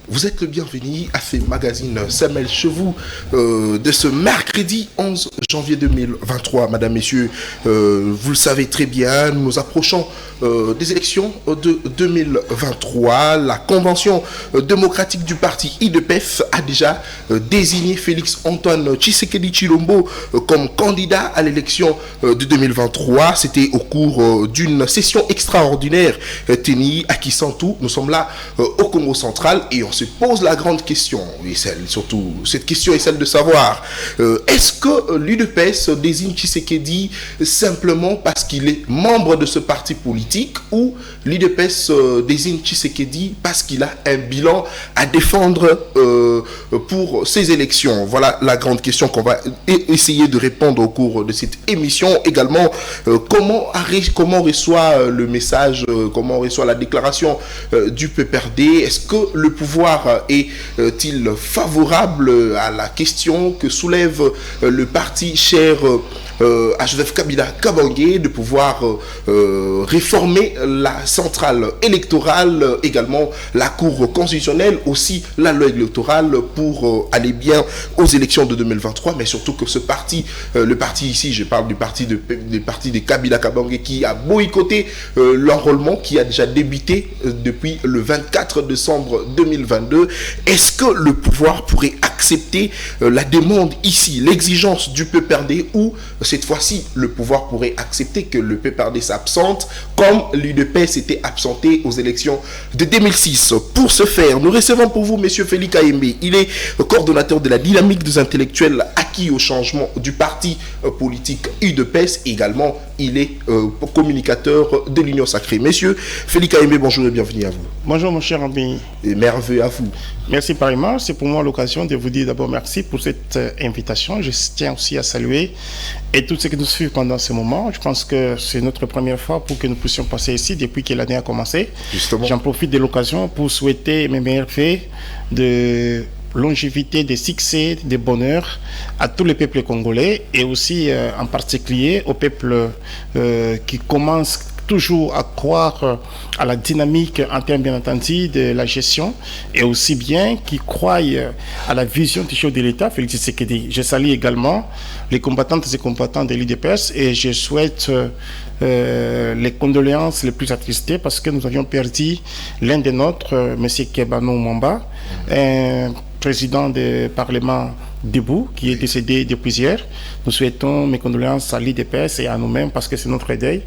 Vous êtes le bienvenu à ces magazines Samuel Chevaux de ce mercredi 11 janvier 2023. Madame, messieurs, vous le savez très bien, nous nous approchons des élections de 2023. La convention démocratique du parti IDPS a déjà désigné Félix Antoine Tshisekedi Tshilombo comme candidat à l'élection de 2023. C'était au cours d'une session extraordinaire tenue à Kisantu. Nous sommes là au Congo central et on se pose la grande question, et surtout cette question est celle de savoir est-ce que l'UDPS désigne Tshisekedi simplement parce qu'il est membre de ce parti politique, ou l'UDPS désigne Tshisekedi parce qu'il a un bilan à défendre pour ces élections? Voilà la grande question qu'on va essayer de répondre au cours de cette émission. Également, comment reçoit le message, comment reçoit la déclaration du PPRD? Est-ce que le pouvoir est-il favorable à la question que soulève le parti cher à Joseph Kabila Kabange de pouvoir réformer la centrale électorale, également la Cour constitutionnelle, aussi la loi électorale pour aller bien aux élections de 2023, mais surtout que ce parti, le parti ici, je parle du parti de Kabila Kabange qui a boycotté l'enrôlement qui a déjà débuté depuis le 24 décembre 2022. Est-ce que le pouvoir pourrait accepter la demande ici, l'exigence du PPRD, ou cette fois-ci le pouvoir pourrait accepter que le PPRD s'absente comme l'UDPS s'était absenté aux élections de 2006? Pour ce faire, nous recevons pour vous monsieur Félix Kayembe. Il est coordonnateur de la dynamique des intellectuels acquis au changement du parti politique UDPS. Également, il est communicateur de l'Union Sacrée. Monsieur Félix Kayembe, bonjour et bienvenue à vous. Bonjour mon cher ami. Et merveilleux à vous. Merci pareillement. C'est pour moi l'occasion de vous dire d'abord merci pour cette invitation. Je tiens aussi à saluer et tous ceux qui nous suivent pendant ce moment. Je pense que c'est notre première fois pour que nous puissions passer ici depuis que l'année a commencé. Justement. J'en profite de l'occasion pour souhaiter mes meilleurs faits de longévité, de succès, de bonheur à tous les peuples congolais et aussi en particulier aux peuples qui commencent toujours à croire à la dynamique en termes bien entendu de la gestion et aussi bien qui croient à la vision du chef de l'État, Félix Tshisekedi. Je salue également les combattantes et combattants de l'UDPS et je souhaite les condoléances les plus attristées parce que nous avions perdu l'un des nôtres, M. Kebano Mwamba, un président du Parlement debout, qui est décédé depuis hier. Nous souhaitons mes condoléances à l'IDPS et à nous-mêmes parce que c'est notre deuil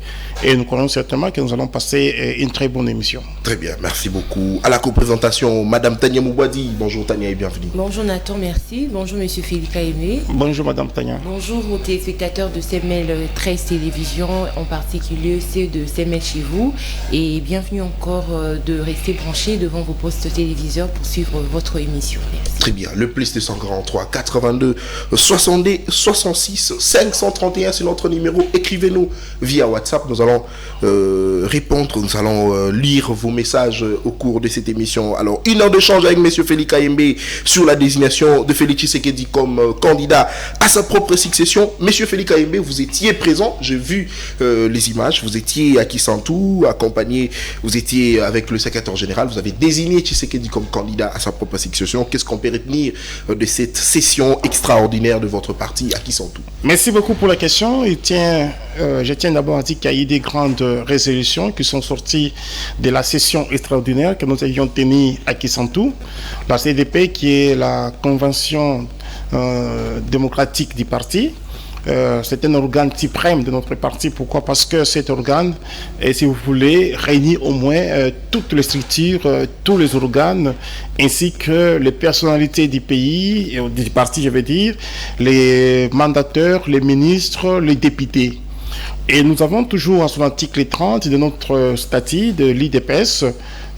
et nous croyons certainement que nous allons passer une très bonne émission. Très bien, merci beaucoup. À la co-présentation, Madame Tania Moubadi. Bonjour Tania et bienvenue. Bonjour Nathan, merci. Bonjour Monsieur Félix Kayembe. Bonjour Madame Tania. Bonjour aux téléspectateurs de CML 13 Télévision, en particulier ceux de CML chez vous, et bienvenue encore de rester branchés devant vos postes téléviseurs pour suivre votre émission. Merci. Très bien, le plus de 143 82 62 66 531, c'est notre numéro. Écrivez-nous via WhatsApp. Nous allons répondre, nous allons lire vos messages au cours de cette émission. Alors, une heure d'échange avec monsieur Félix Kayembe sur la désignation de Félix Tshisekedi comme candidat à sa propre succession. Monsieur Félix Kayembe, vous étiez présent, j'ai vu les images, vous étiez à Kisantu, accompagné, vous étiez avec le secrétaire général, vous avez désigné Tshisekedi comme candidat à sa propre succession. Qu'est-ce qu'on peut retenir de cette session extraordinaire de votre parti à Kisantu? Merci beaucoup pour la question. Je tiens d'abord à dire qu'il y a eu des grandes résolutions qui sont sorties de la session extraordinaire que nous avions tenue à Kisantu. La CDP, qui est la convention démocratique du parti. C'est un organe suprême de notre parti. Pourquoi? Parce que cet organe, si vous voulez, réunit au moins toutes les structures, tous les organes, ainsi que les personnalités du pays, du parti, je veux dire, les mandateurs, les ministres, les députés. Et nous avons toujours à son article 30 de notre statut de l'IDPS,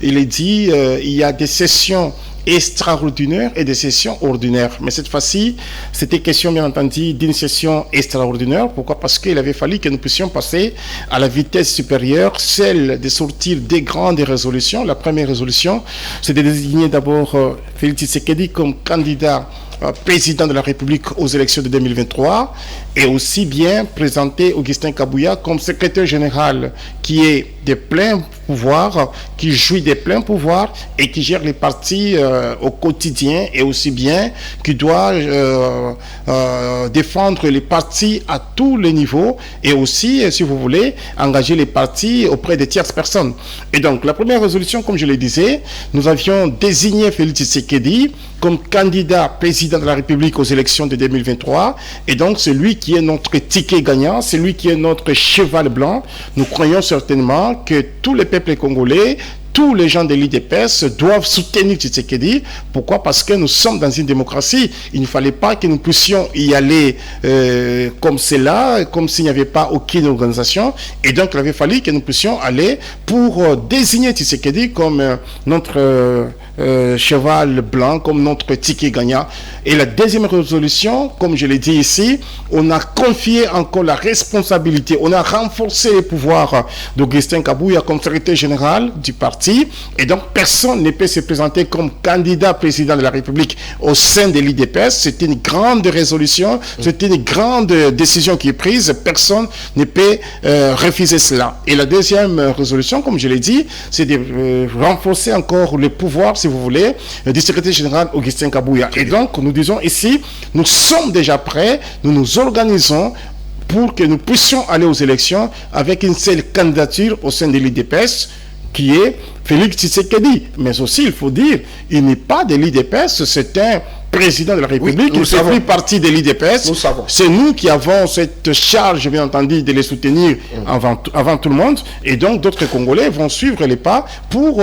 il est dit il y a des sessions extraordinaire et des sessions ordinaires. Mais cette fois-ci, c'était question, bien entendu, d'une session extraordinaire. Pourquoi? Parce qu'il avait fallu que nous puissions passer à la vitesse supérieure, celle de sortir des grandes résolutions. La première résolution, c'est de désigner d'abord Félix Tshisekedi comme candidat président de la République aux élections de 2023 et aussi bien présenter Augustin Kabouya comme secrétaire général qui est des pleins pouvoirs, qui jouit des pleins pouvoirs et qui gère les partis au quotidien, et aussi bien qui doit défendre les partis à tous les niveaux, et aussi, si vous voulez, engager les partis auprès des tierces personnes. Et donc, la première résolution, comme je le disais, nous avions désigné Félix Tshisekedi comme candidat président de la République aux élections de 2023, et donc c'est lui qui est notre ticket gagnant, c'est lui qui est notre cheval blanc. Nous croyons certainement que tous les peuples congolais, tous les gens de l'IDPS doivent soutenir Tshisekedi. Pourquoi? Parce que nous sommes dans une démocratie. Il ne fallait pas que nous puissions y aller comme cela, comme s'il n'y avait pas aucune organisation. Et donc, il avait fallu que nous puissions aller pour désigner Tshisekedi comme notre cheval blanc, comme notre ticket gagnant. Et la deuxième résolution, comme je l'ai dit ici, on a confié encore la responsabilité, on a renforcé les pouvoirs d'Augustin Kabouya comme secrétaire général du parti. Et donc, personne ne peut se présenter comme candidat président de la République au sein de l'IDPS. C'est une grande résolution, c'est une grande décision qui est prise. Personne ne peut refuser cela. Et la deuxième résolution, comme je l'ai dit, c'est de renforcer encore le pouvoir, si vous voulez, du secrétaire général Augustin Kabouya. Et donc, nous disons ici, nous sommes déjà prêts, nous nous organisons pour que nous puissions aller aux élections avec une seule candidature au sein de l'IDPS, qui est Félix Tshisekedi. Mais aussi, il faut dire, il n'est pas de l'IDPS, c'est un président de la République, il fait plus partie de l'IDPS. C'est nous qui avons cette charge, bien entendu, de les soutenir avant tout le monde. Et donc, d'autres Congolais vont suivre les pas pour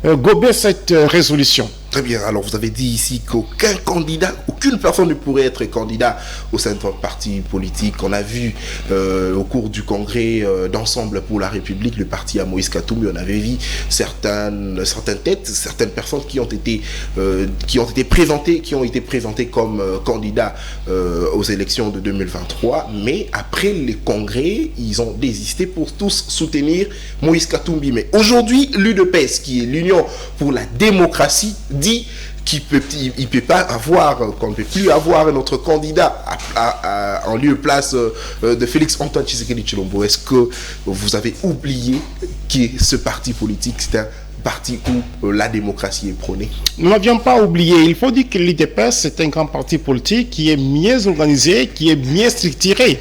gober cette résolution. Très bien. Alors, vous avez dit ici qu'aucun candidat, aucune personne ne pourrait être candidat au sein de votre parti politique. On a vu au cours du congrès d'Ensemble pour la République, le parti à Moïse Katumbi, on avait vu certaines têtes, certaines personnes qui ont été présentées comme candidats aux élections de 2023. Mais après les congrès, ils ont désisté pour tous soutenir Moïse Katumbi. Mais aujourd'hui, l'UDPS, qui est l'Union pour la démocratie, dit qu'on ne peut plus avoir notre candidat en lieu et place de Félix Antoine Tshisekedi Tshilombo. Est-ce que vous avez oublié que ce parti politique, c'est un parti où la démocratie est prônée? Nous n'avions pas oublié. Il faut dire que l'IDPS, c'est un grand parti politique qui est mieux organisé, qui est mieux structuré.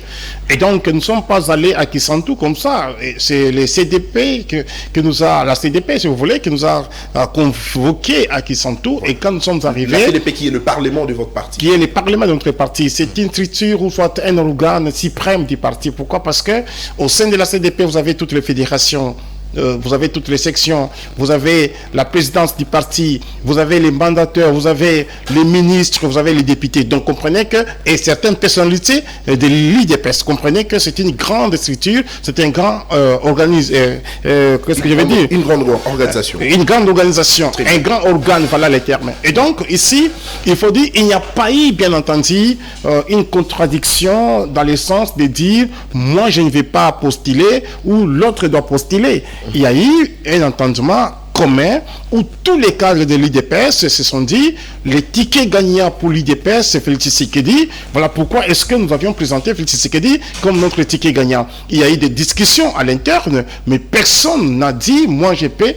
Et donc, nous ne sommes pas allés à Kisantu comme ça. C'est le CDP la CDP, si vous voulez, qui nous a convoqués à Kisantu. Et quand nous sommes arrivés... La CDP qui est le parlement de votre parti. Qui est le parlement de notre parti. C'est une structure ou soit un organe suprême du parti. Pourquoi? Parce que au sein de la CDP, vous avez toutes les fédérations, vous avez toutes les sections, vous avez la présidence du parti, vous avez les mandateurs, vous avez les ministres, vous avez les députés. Donc comprenez que, et certaines personnalités de l'IDPS, comprenez que c'est une grande structure, c'est un grand organisme, qu'est-ce que je veux dire? Une grande organisation. Une grande organisation, un grand organe, voilà les termes. Et donc ici, il faut dire, il n'y a pas eu, bien entendu, une contradiction dans le sens de dire, moi je ne vais pas postuler ou l'autre doit postuler. Il y a eu un entendement commun où tous les cadres de l'IDPS se sont dit les tickets gagnants pour l'IDPS, c'est Félix Tshisekedi. Voilà pourquoi est-ce que nous avions présenté Félix Tshisekedi comme notre ticket gagnant. Il y a eu des discussions à l'interne, mais personne n'a dit moi je peux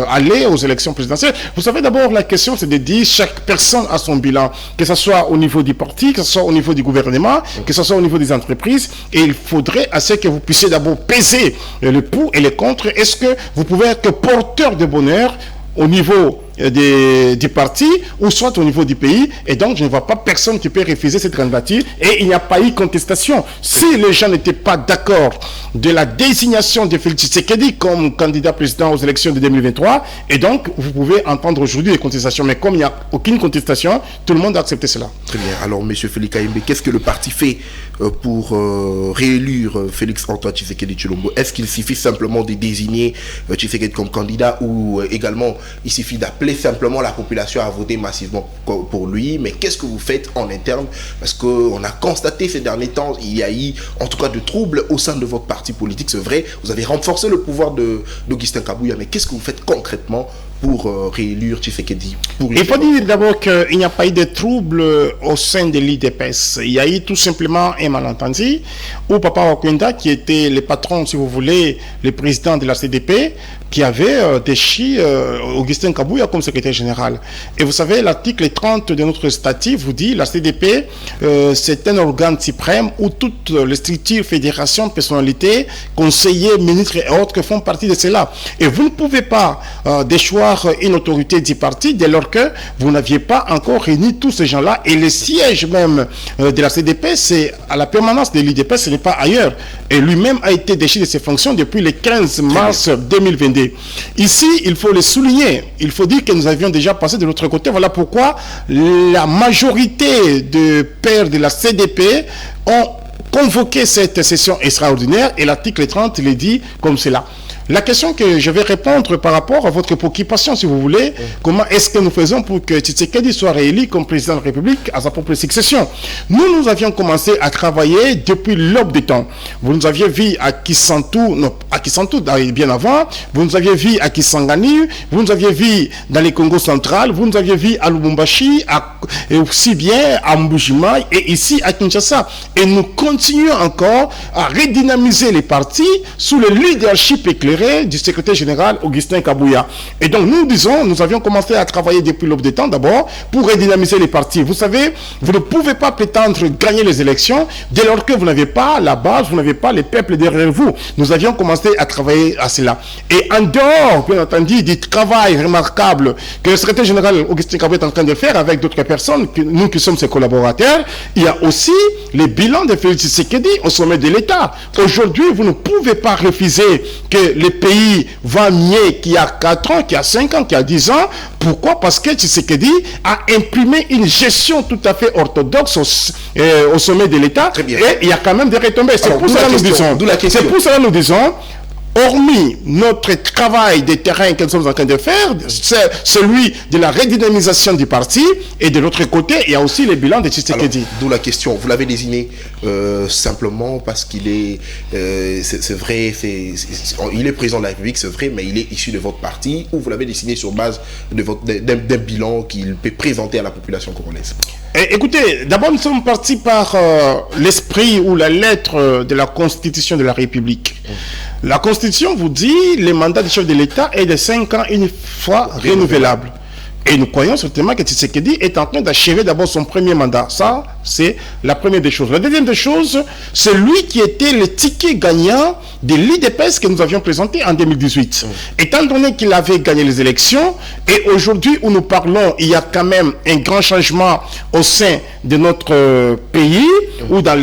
aller aux élections présidentielles. Vous savez, d'abord la question c'est de dire chaque personne a son bilan, que ce soit au niveau du parti, que ce soit au niveau du gouvernement, que ce soit au niveau des entreprises, et il faudrait à ce que vous puissiez d'abord peser le pour et le contre. Est-ce que vous pouvez être porteur de bonheur au niveau du parti ou soit au niveau du pays, et donc je ne vois pas personne qui peut refuser cette candidature, et il n'y a pas eu contestation. Si les gens n'étaient pas d'accord de la désignation de Félix Tshisekedi comme candidat président aux élections de 2023, et donc vous pouvez entendre aujourd'hui des contestations, mais comme il n'y a aucune contestation, tout le monde a accepté cela. Très bien. Alors monsieur Félix Kayembe, qu'est-ce que le parti fait pour réélire Félix Antoine Tshisekedi Tshilombo? Est-ce qu'il suffit simplement de désigner Tshisekedi comme candidat, ou également il suffit d'appeler simplement la population à voter massivement pour lui? Mais qu'est-ce que vous faites en interne? Parce qu'on a constaté ces derniers temps, il y a eu en tout cas de troubles au sein de votre parti politique. C'est vrai, vous avez renforcé le pouvoir d'Augustin Kabouya, mais qu'est-ce que vous faites concrètement pour réélire Tshisekedi? Il faut dire d'abord qu'il n'y a pas eu de trouble au sein de l'IDPS. Il y a eu tout simplement un malentendu où Papa Wakunda, qui était le patron, si vous voulez, le président de la CDP, qui avait déchi Augustin Kabouya comme secrétaire général. Et vous savez, l'article 30 de notre statut vous dit la CDP, c'est un organe suprême où toutes les structures, fédérations, personnalités, conseillers, ministres et autres font partie de cela. Et vous ne pouvez pas déchoir une autorité du parti dès lors que vous n'aviez pas encore réuni tous ces gens-là. Et le siège même de la CDP, c'est à la permanence de l'IDP, ce n'est pas ailleurs. Et lui-même a été déchu de ses fonctions depuis le 15 mars 2022. Ici, il faut le souligner. Il faut dire que nous avions déjà passé de l'autre côté. Voilà pourquoi la majorité de pairs de la CDP ont convoqué cette session extraordinaire et l'article 30 le dit comme cela. La question que je vais répondre par rapport à votre préoccupation, si vous voulez, comment est-ce que nous faisons pour que Tshisekedi soit réélu comme président de la République à sa propre succession? Nous avions commencé à travailler depuis l'aube des temps. Vous nous aviez vu à Kisantou, bien avant, vous nous aviez vu à Kisangani, vous nous aviez vu dans les Congo central, vous nous aviez vu à Lubumbashi, et aussi bien à Mbujima et ici à Kinshasa. Et nous continuons encore à redynamiser les partis sous le leadership éclairé du secrétaire général Augustin Kabouya. Et donc nous avions commencé à travailler depuis l'aube des temps d'abord pour redynamiser les partis. Vous savez, vous ne pouvez pas prétendre gagner les élections dès lors que vous n'avez pas la base, vous n'avez pas les peuples derrière vous. Nous avions commencé à travailler à cela. Et en dehors, bien entendu, du travail remarquable que le secrétaire général Augustin Kabouya est en train de faire avec d'autres personnes, nous qui sommes ses collaborateurs, il y a aussi les bilans de Félix Tshisekedi au sommet de l'État. Aujourd'hui, vous ne pouvez pas refuser que le pays va mieux qu'il y a 4 ans, qu'il y a 5 ans, qu'il y a 10 ans. Pourquoi? Parce que Tshisekedi a imprimé une gestion tout à fait orthodoxe au sommet de l'État. Et il y a quand même des retombées. C'est pour cela que nous disons, hormis notre travail de terrain que nous sommes en train de faire, c'est celui de la redynamisation du parti, et de l'autre côté, il y a aussi les bilans de Tshisekedi. D'où la question. Vous l'avez désigné simplement parce qu'il est, c'est vrai, il est président de la République, c'est vrai, mais il est issu de votre parti, ou vous l'avez désigné sur base d'un bilan qu'il peut présenter à la population congolaise? Écoutez, d'abord nous sommes partis par l'esprit ou la lettre de la Constitution de la République. La Constitution vous dit le mandat du chef de l'État est de 5 ans une fois renouvelable. Et nous croyons certainement que Tshisekedi est en train d'achever d'abord son premier mandat. Ça, c'est la première des choses. La deuxième des choses, c'est lui qui était le ticket gagnant de l'IDPS que nous avions présenté en 2018. Étant donné qu'il avait gagné les élections, et aujourd'hui où nous parlons, il y a quand même un grand changement au sein de notre pays, ou dans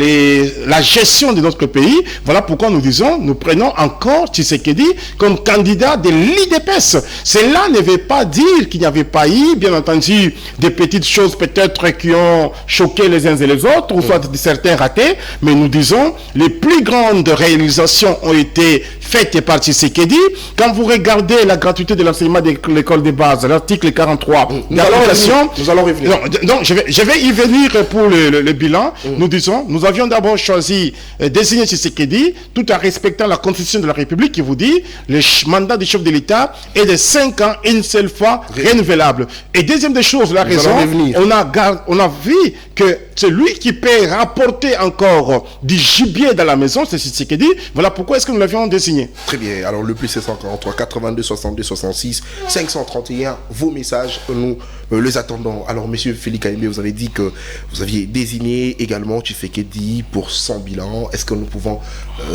la gestion de notre pays. Voilà pourquoi nous disons, nous prenons encore Tshisekedi comme candidat de l'IDPS. Cela ne veut pas dire qu'il n'y avait pas eu, bien entendu, des petites choses peut-être qui ont choqué les uns et les autres, ou soit certains ratés, mais nous disons, les plus grandes réalisations ont été faites par Tshisekedi. Quand vous regardez la gratuité de l'enseignement de l'école de base, l'article 43, nous allons revenir. Donc, je vais y venir pour le bilan. Nous disons, nous avions d'abord choisi désigner Tshisekedi, tout en respectant la Constitution de la République qui vous dit, le mandat du chef de l'État est de 5 ans, une seule fois renouvelable. Et deuxième des choses, la raison, on a vu que c'est lui qui peut rapporter encore du gibier dans la maison, c'est Tshisekedi. Voilà pourquoi est-ce que nous l'avions désigné. Très bien. Alors le plus 743 82 62 66 531, vos messages, nous les attendons. Alors monsieur Félix Kaimbe, vous avez dit que vous aviez désigné également Tshisekedi pour son bilan. Est-ce que nous pouvons,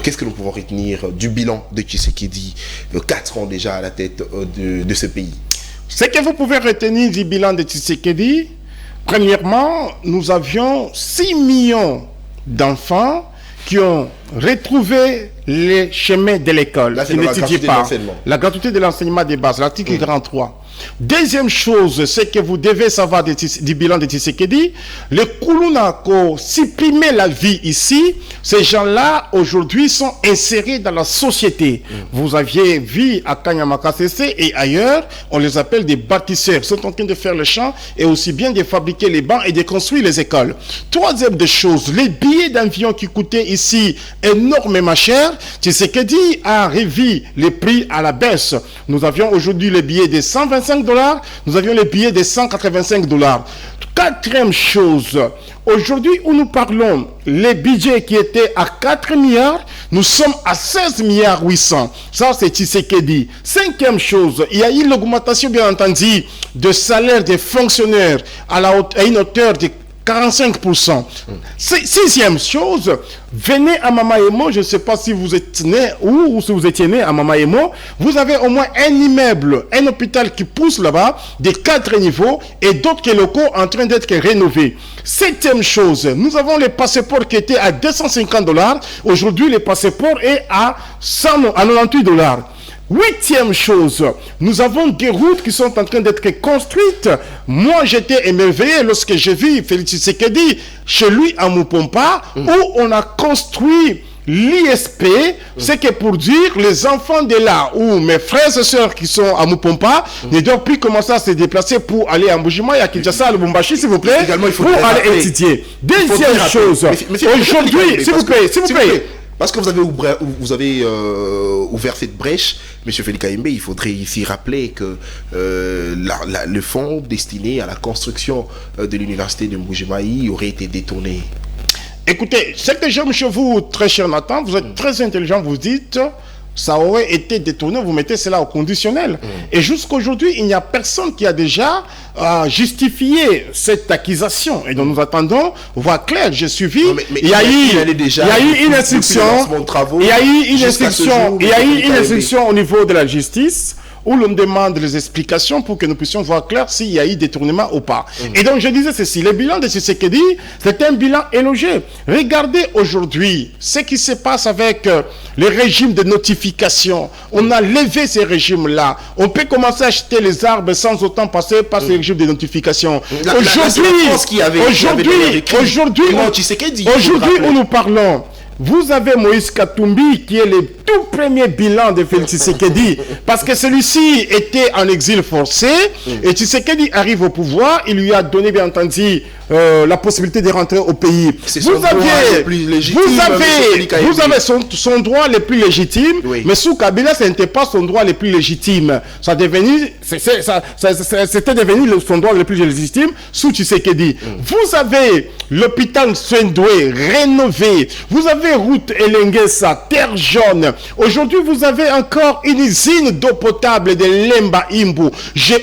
qu'est-ce que nous pouvons retenir du bilan de Tshisekedi, 4 ans déjà à la tête de ce pays? Ce que vous pouvez retenir du bilan de Tshisekedi, premièrement, nous avions 6 millions d'enfants qui ont retrouvé les chemins de l'école, qui n'étudient pas. La gratuité de l'enseignement de base, l'article 43. Deuxième chose, c'est que vous devez savoir du bilan de Tshisekedi, les Koulounako supprimer la vie ici, ces gens-là aujourd'hui sont insérés dans la société. Vous aviez vu à Kanyamakasese et ailleurs, on les appelle des bâtisseurs, ils sont en train de faire le champ et aussi bien de fabriquer les bancs et de construire les écoles. Troisième des choses, les billets d'avion qui coûtaient ici énormément cher, Tshisekedi a revu les prix à la baisse. Nous avions aujourd'hui les billets de 125 $135, nous avions les billets de $185. Quatrième chose, aujourd'hui où nous parlons, les budgets qui étaient à 4 milliards, nous sommes à 16 milliards 800. Ça, c'est Tshisekedi. Cinquième chose, il y a eu l'augmentation, bien entendu, de salaire des fonctionnaires à une hauteur de 45%. Sixième chose, venez à Mamaemo, je ne sais pas si vous êtes né ou si vous étiez né à Mamaemo, vous avez au moins un immeuble, un hôpital qui pousse là-bas, des 4 niveaux et d'autres locaux en train d'être rénovés. Septième chose, nous avons les passeports qui étaient à $250, aujourd'hui le passeport est à $98. Huitième chose, nous avons des routes qui sont en train d'être construites. Moi, j'étais émerveillé lorsque j'ai vu Félix Tshisekedi chez lui à Mupompa, où on a construit l'ISP, c'est que pour dire, les enfants de là, où mes frères et sœurs qui sont à Mupompa, ne doivent plus commencer à se déplacer pour aller à Mbujima et à Kinshasa, à Lubumbashi, s'il vous plaît, pour aller étudier. Deuxième chose, aujourd'hui, s'il vous plaît, parce que vous avez ouvert cette brèche, M. Félix Kayembe, il faudrait ici rappeler que le fonds destiné à la construction de l'université de Mbujimai aurait été détourné. Écoutez, ce que j'aime chez vous, très cher Nathan, vous êtes très intelligent, vous dites... ça aurait été détourné, vous mettez cela au conditionnel. Et jusqu'aujourd'hui, il n'y a personne qui a déjà justifié cette accusation. Et donc nous attendons, voir clair, j'ai suivi, il y a eu une instruction, il y a eu une instruction au niveau de la justice, où l'on demande les explications pour que nous puissions voir clair s'il y a eu détournement ou pas. Et donc je disais ceci, le bilan de Tshisekedi, c'est un bilan élogieux. Regardez aujourd'hui ce qui se passe avec le régime de notification. On a levé ces régimes-là. On peut commencer à acheter les arbres sans autant passer par ces régimes de notification. Aujourd'hui, où nous parlons, vous avez Moïse Katumbi qui est le tout premier bilan de Félix Tshisekedi parce que celui-ci était en exil forcé et Tshisekedi arrive au pouvoir, il lui a donné bien entendu la possibilité de rentrer au pays. Vous avez son droit le plus légitime, mais sous Kabila, ce n'était pas son droit le plus légitime. C'était devenu son droit le plus légitime sous Tshisekedi. Vous avez l'hôpital Sendoué rénové. Vous avez route Elengesa, terre jaune. Aujourd'hui, vous avez encore une usine d'eau potable de Lemba Imbu.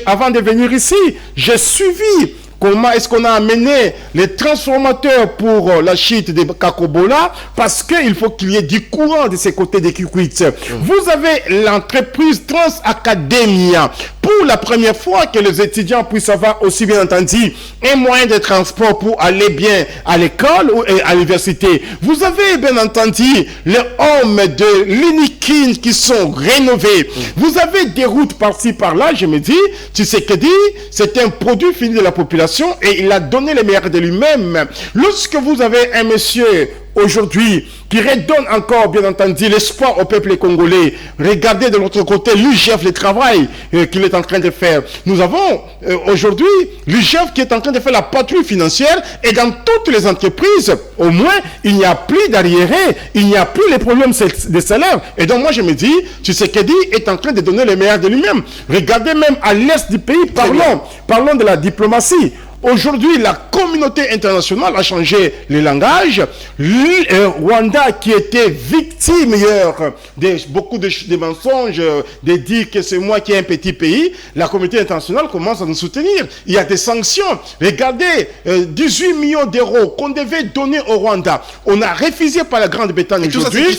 Avant de venir ici, j'ai suivi comment est-ce qu'on a amené les transformateurs pour la chute de Kakobola, parce qu'il faut qu'il y ait du courant de ces côtés de Kikwit. Vous avez l'entreprise Transacademia. Pour la première fois que les étudiants puissent avoir aussi bien entendu un moyen de transport pour aller bien à l'école ou à l'université. Vous avez bien entendu les hommes de l'Inikin qui sont rénovés. Vous avez des routes par-ci par-là. Je me dis, Tshisekedi, c'est un produit fini de la population et il a donné le meilleur de lui-même. Lorsque vous avez un monsieur aujourd'hui qui redonne encore, bien entendu, l'espoir au peuple congolais. Regardez de l'autre côté l'UGF, le travail qu'il est en train de faire. Nous avons aujourd'hui l'UGF qui est en train de faire la patrouille financière et dans toutes les entreprises, au moins, il n'y a plus d'arriérés, il n'y a plus les problèmes de salaire. Et donc moi je me dis, Tshisekedi est en train de donner le meilleur de lui-même. Regardez même à l'est du pays, parlons de la diplomatie. Aujourd'hui, la communauté internationale a changé le langage. Rwanda, qui était victime hier de beaucoup de mensonges, de dire que c'est moi qui ai un petit pays, la communauté internationale commence à nous soutenir. Il y a des sanctions. Regardez, 18 millions d'euros qu'on devait donner au Rwanda. On a refusé par la Grande-Bretagne aujourd'hui.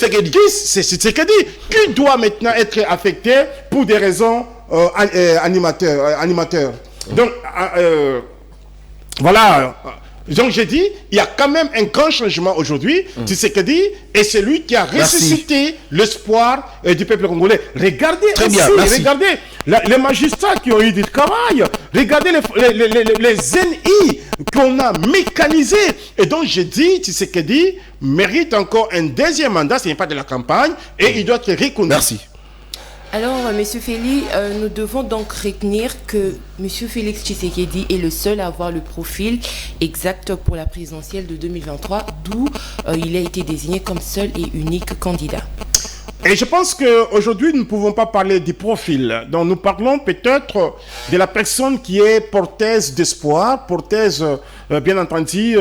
C'est Tshisekedi qui doit maintenant être affecté pour des raisons animateurs. Donc, voilà, donc j'ai dit, il y a quand même un grand changement aujourd'hui. Tshisekedi est celui qui a ressuscité l'espoir du peuple congolais. Regardez regardez les magistrats qui ont eu du travail. Regardez les NI qu'on a mécanisés. Et donc j'ai dit, Tshisekedi mérite encore un deuxième mandat, ce n'est pas de la campagne, et il doit être reconnu. Merci. Alors, M. Félix, nous devons donc retenir que M. Félix Tshisekedi est le seul à avoir le profil exact pour la présidentielle de 2023, d'où il a été désigné comme seul et unique candidat. Et je pense qu'aujourd'hui, nous ne pouvons pas parler du profil. Donc, nous parlons peut-être de la personne qui est porteuse d'espoir, porteuse, bien entendu,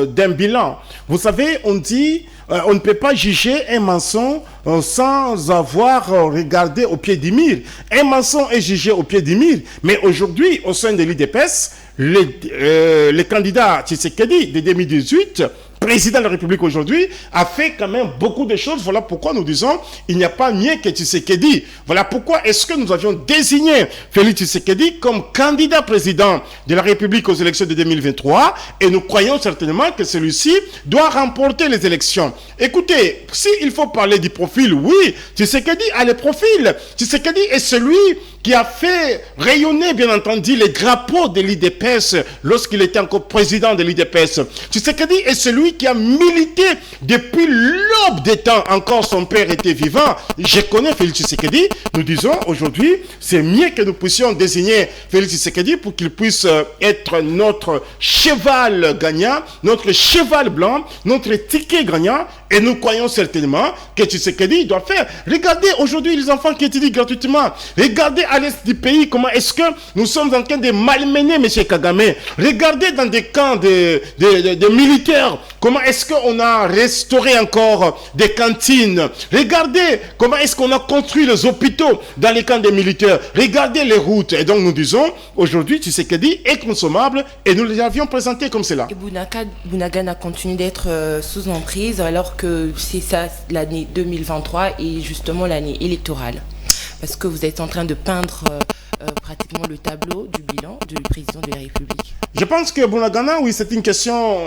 d'un bilan. Vous savez, on dit, on ne peut pas juger un maçon sans avoir regardé au pied du mur. Un maçon est jugé au pied du mur. Mais aujourd'hui, au sein de l'UDPS, les candidats Tshisekedi de 2018, président de la République aujourd'hui, a fait quand même beaucoup de choses. Voilà pourquoi nous disons il n'y a pas mieux que Tshisekedi. Voilà pourquoi est-ce que nous avions désigné Félix Tshisekedi comme candidat président de la République aux élections de 2023 et nous croyons certainement que celui-ci doit remporter les élections. Écoutez, s'il faut parler du profil, oui, Tshisekedi a le profil. Tshisekedi est celui qui a fait rayonner, bien entendu, les drapeaux de l'UDPS lorsqu'il était encore président de l'UDPS. Tshisekedi est celui qui a milité depuis l'aube des temps. Encore son père était vivant. Je connais Félix Tshisekedi. Nous disons aujourd'hui, c'est mieux que nous puissions désigner Félix Tshisekedi pour qu'il puisse être notre cheval gagnant, notre cheval blanc, notre ticket gagnant. Et nous croyons certainement que Tshisekedi doit faire. Regardez aujourd'hui les enfants qui étudient gratuitement. Regardez à l'est du pays comment est-ce que nous sommes en train de malmener M. Kagame. Regardez dans des camps de militaires comment est-ce qu'on a restauré encore des cantines. Regardez comment est-ce qu'on a construit les hôpitaux dans les camps des militaires. Regardez les routes. Et donc nous disons aujourd'hui Tshisekedi est consommable et nous les avions présentés comme cela. Et Bunagana continue d'être sous emprise alors que c'est ça l'année 2023 et justement l'année électorale. Parce que vous êtes en train de peindre pratiquement le tableau du bilan du président de la République. Je pense que Bunagana, oui, c'est une question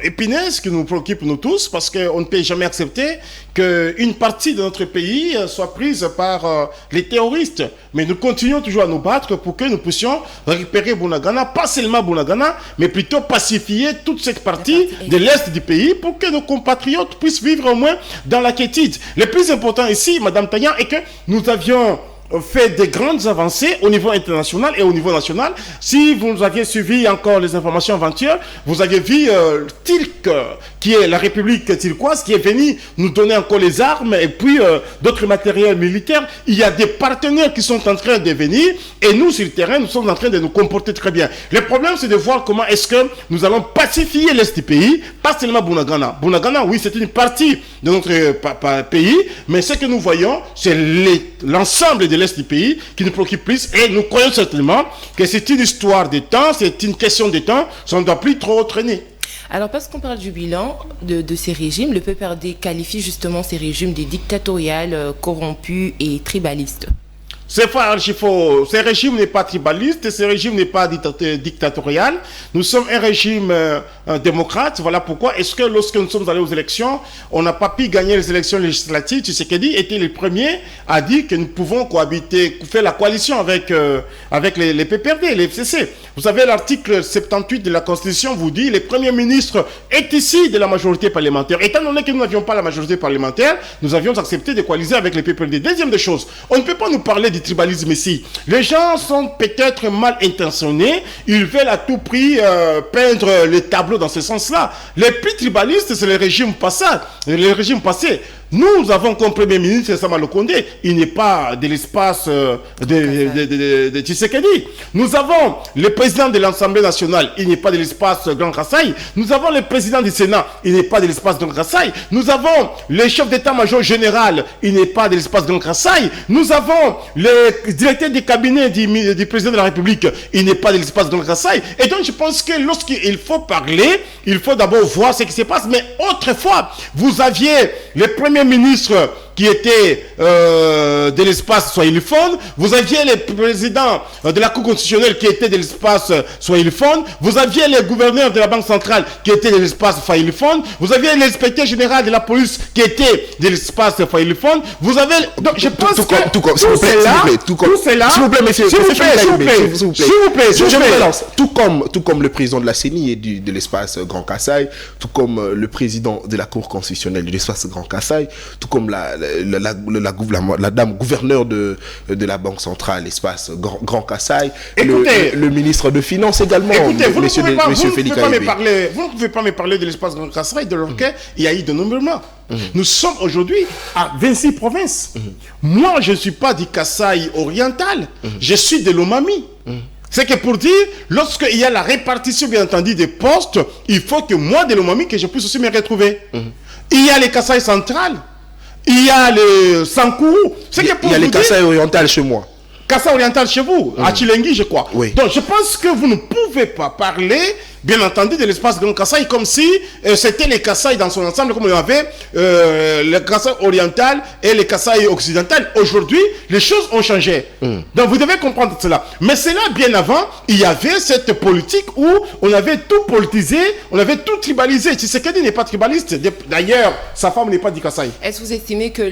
épineuse qui nous préoccupe nous tous parce qu'on ne peut jamais accepter qu'une partie de notre pays soit prise par les terroristes. Mais nous continuons toujours à nous battre pour que nous puissions récupérer Bunagana, pas seulement Bunagana, mais plutôt pacifier toute cette partie de l'Est du pays pour que nos compatriotes puissent vivre au moins dans la quiétude. Le plus important ici, Madame Tayan, est que nous avions fait des grandes avancées au niveau international et au niveau national. Si vous aviez suivi encore les informations avant-hier, vous avez vu Turc, qui est la République turquoise, qui est venu nous donner encore les armes et puis d'autres matériels militaires. Il y a des partenaires qui sont en train de venir et nous, sur le terrain, nous sommes en train de nous comporter très bien. Le problème, c'est de voir comment est-ce que nous allons pacifier l'Est du pays, pas seulement Bunagana. Bunagana, oui, c'est une partie de notre pays, mais ce que nous voyons, c'est l'ensemble de l'Est du pays qui nous préoccupe plus et nous croyons certainement que c'est une histoire de temps, c'est une question de temps, ça ne doit plus trop traîner. Alors, parce qu'on parle du bilan de ces régimes, le PPRD qualifie justement ces régimes de dictatoriales, corrompus et tribalistes. C'est faux. Ce régime n'est pas tribaliste, ce régime n'est pas dictatorial. Nous sommes un régime démocrate. Voilà pourquoi est-ce que lorsque nous sommes allés aux élections, on n'a pas pu gagner les élections législatives. Tshisekedi était le premier à dire que nous pouvons cohabiter, faire la coalition avec les PPRD, les FCC. Vous savez, l'article 78 de la Constitution vous dit le Premier ministre est ici de la majorité parlementaire. Étant donné que nous n'avions pas la majorité parlementaire, nous avions accepté de coaliser avec les PPRD. Deuxième des choses, on ne peut pas nous parler du tribalisme ici. Les gens sont peut-être mal intentionnés, ils veulent à tout prix peindre les tableaux dans ce sens-là. Les plus tribalistes, c'est le régime passé. Nous avons comme Premier ministre Sama Lokonde, il n'est pas de l'espace de Tshisekedi. Nous avons le président de l'Assemblée nationale, il n'est pas de l'espace Grand Kassai. Nous avons le président du Sénat, il n'est pas de l'espace Grand Kassai. Nous avons le chef d'état-major général, il n'est pas de l'espace Grand Kassai. Nous avons le directeur du cabinet du président de la République, il n'est pas de l'espace Grand Kassai. Et donc je pense que lorsqu'il faut parler, il faut d'abord voir ce qui se passe. Mais autrefois, vous aviez le premier ministre qui était de l'espace Swahiliphone, vous aviez le président de la Cour constitutionnelle qui était de l'espace Swahiliphone, vous aviez le gouverneur de la Banque centrale qui était de l'espace Swahiliphone, vous aviez l'inspecteur général de la police qui était de l'espace Swahiliphone, vous avez... Donc je pense que tout comme le président de la CENI est de l'espace Grand Kassai, tout comme le président de la Cour constitutionnelle de l'espace Grand Kassai, tout comme la la dame gouverneure de la Banque centrale, espace Grand Kassai, Écoutez, le ministre de Finances également, écoutez, vous ne Félix pouvez pas me parler de l'espace Grand Kassai, de lequel il y a eu de nombreuses. Nous sommes aujourd'hui à 26 provinces. Moi, je ne suis pas du Kassai oriental, je suis de l'Omami. C'est que pour dire, lorsqu'il y a la répartition, bien entendu, des postes, il faut que moi, de l'Omami, que je puisse aussi me retrouver. Il y a les Kassai centrales, il y a le Sankourou. Il y a les Kassai orientales chez moi. Kassai oriental chez vous, à Chilengui, je crois. Oui. Donc, je pense que vous ne pouvez pas parler, bien entendu, de l'espace Grand Kassai comme si c'était les Kassai dans son ensemble, comme on avait le Kassai oriental et le Kassai occidental. Aujourd'hui, les choses ont changé. Donc, vous devez comprendre cela. Mais c'est là, bien avant, il y avait cette politique où on avait tout politisé, on avait tout tribalisé. Tshisekedi n'est pas tribaliste. D'ailleurs, sa femme n'est pas du Kassai. Est-ce que vous estimez que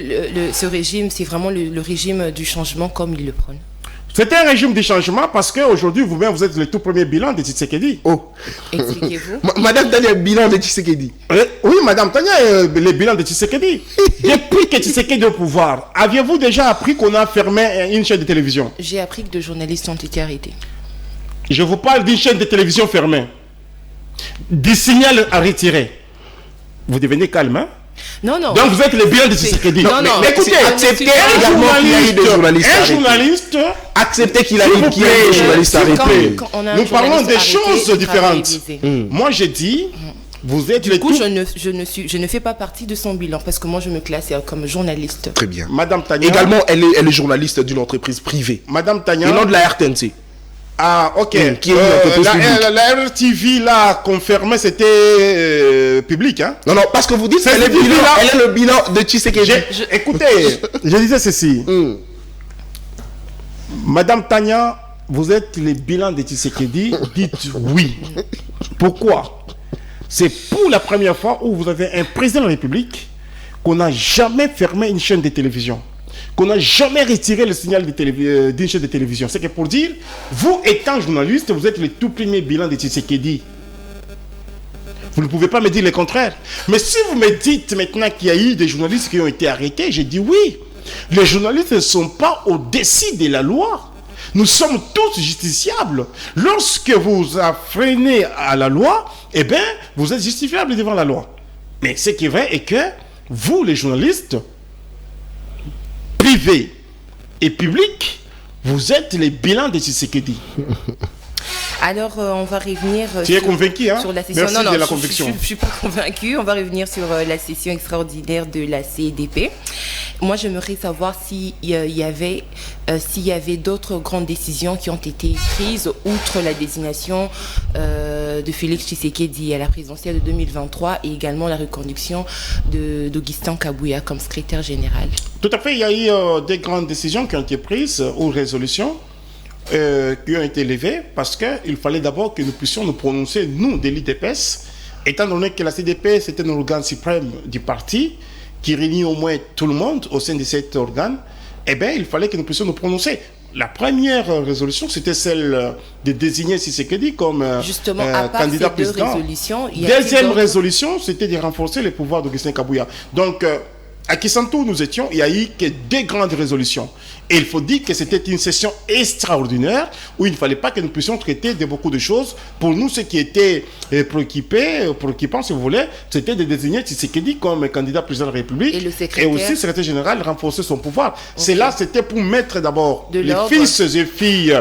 ce régime, c'est vraiment le régime du changement comme il le prône? C'était un régime de changement parce qu'aujourd'hui, vous-même, vous êtes le tout premier bilan de Tshisekedi. Oh. Expliquez-vous. Madame Tania, bilan de Tshisekedi. Oui, Madame Tania, le bilan de Tshisekedi. Depuis que Tshisekedi est au pouvoir, aviez-vous déjà appris qu'on a fermé une chaîne de télévision? J'ai appris que 2 journalistes ont été arrêtés. Je vous parle d'une chaîne de télévision fermée. Du signal à retirer. Vous devenez calme, hein? Non. Donc vous êtes le bilan de Tshisekedi. Non. Mais écoutez, acceptez également qu'il y a eu des journalistes un arrêtés. journaliste, Acceptez qu'il y a eu des journalistes arrêtés. nous parlons des choses différentes. Moi, j'ai dit, vous êtes du les coup, tout... je ne fais pas partie de son bilan parce que moi, je me classe comme journaliste. Très bien. Madame Tania... Également, elle est journaliste d'une entreprise privée. Madame Tania... Et non de la RTNC. Ah, ok. Qui est une entreprise publique. La RTV, là, confirmé, c'était public, hein? Non, parce que vous dites qu'elle est le bilan de Tshisekedi. Écoutez, je disais ceci. Madame Tania, vous êtes le bilan de Tshisekedi, dites oui. Pourquoi? C'est pour la première fois où vous avez un président de la République qu'on n'a jamais fermé une chaîne de télévision, qu'on n'a jamais retiré le signal d'une chaîne de télévision. C'est que pour dire, vous étant journaliste, vous êtes le tout premier bilan de Tshisekedi. Vous ne pouvez pas me dire le contraire. Mais si vous me dites maintenant qu'il y a eu des journalistes qui ont été arrêtés, je dis oui. Les journalistes ne sont pas au-dessus de la loi. Nous sommes tous justiciables. Lorsque vous freinez à la loi, eh bien, vous êtes justifiable devant la loi. Mais ce qui est vrai est que vous, les journalistes, privés et publics, vous êtes les bilans de Tshisekedi. Alors, on va revenir sur la session. Merci de la conviction. Je ne suis pas convaincue. On va revenir sur la session extraordinaire de la CEDP. Moi, j'aimerais savoir s'il y avait d'autres grandes décisions qui ont été prises, outre la désignation de Félix Tshisekedi à la présidentielle de 2023 et également la reconduction d'Augustin Kabouya comme secrétaire général. Tout à fait, il y a eu des grandes décisions qui ont été prises ou résolutions qui ont été levées parce qu'il fallait d'abord que nous puissions nous prononcer, nous, de l'IDPS, étant donné que la CDP, c'était un organe suprême du parti qui réunit au moins tout le monde au sein de cet organe. Eh bien, il fallait que nous puissions nous prononcer. La première résolution, c'était celle de désigner Tshisekedi comme candidat président. Deuxième résolution, c'était de renforcer les pouvoirs d'Augustin Kabouya. Donc, à Kisantou, nous étions, il n'y a eu que 2 grandes résolutions. Et il faut dire que c'était une session extraordinaire où il ne fallait pas que nous puissions traiter de beaucoup de choses. Pour nous, ce qui était préoccupant, si vous voulez, c'était de désigner Tshisekedi comme candidat président de la République. Et le secrétaire. Et aussi, le secrétaire général, renforcer son pouvoir. Okay. C'est là, c'était pour mettre d'abord les fils et filles